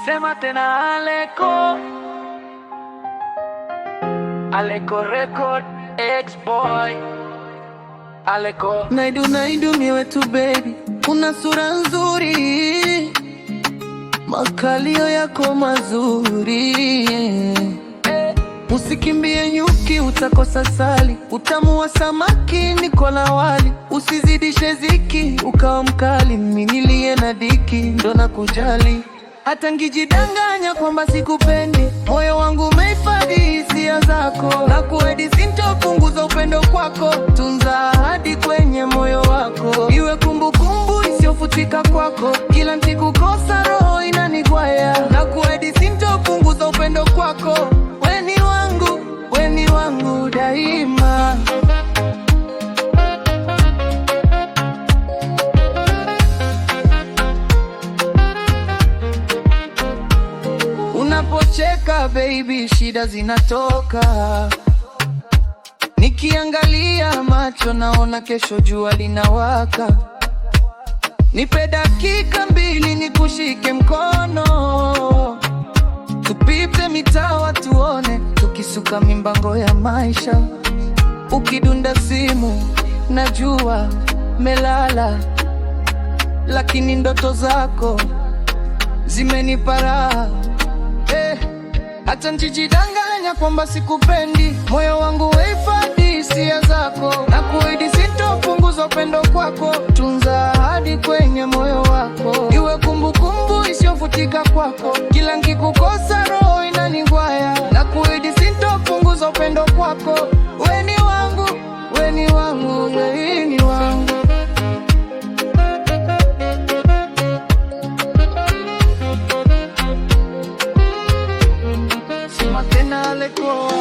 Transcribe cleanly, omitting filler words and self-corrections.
Sema tena Aleko, Aleko record, X-boy, Aleko. Naidu miwe tu baby, una sura nzuri, makalio yako mazuri, Usikimbie nyuki utakosa sali, utamu wa samaki niko na wali. Usizidishe ziki ukawa mkali, mimi nilie na diki ndo nakujali. Hata ngijidanganya kwamba sikupendi, moyo wangu umehifadhi hisia zako. Na kuahidi sintopunguza upendo kwako, tunza ahadi kwenye moyo wako. Iwe kumbukumbu isiyofutika kwako, kila nikikukosa roho inanigwaya. Na kuahidi sintopunguza upendo kwako, weni wangu daima. Unapocheka baby, shida zinatoka. Nikiangalia macho naona kesho jua linawaka. Nipe dakika mbili nikushike mkono, tupite mitaa tuone, tukisuka mimbango ya maisha. Ukidunda simu najua melala, lakini ndoto zako zimenipa raha. Hata njijidanganya kwamba sikupendi, moyo wangu wehifadhi hisia zako. Na kuahidi sintopunguza upendo kwako, tunza ahadi kwenye moyo wako. Iwe kumbukumbu isiyofutika kwako, kila nikikukosa roho inanigwaya. Na kuahidi sintopunguza upendo kwako, weni wangu, weni wangu, weni wangu. Sema tena Aleko.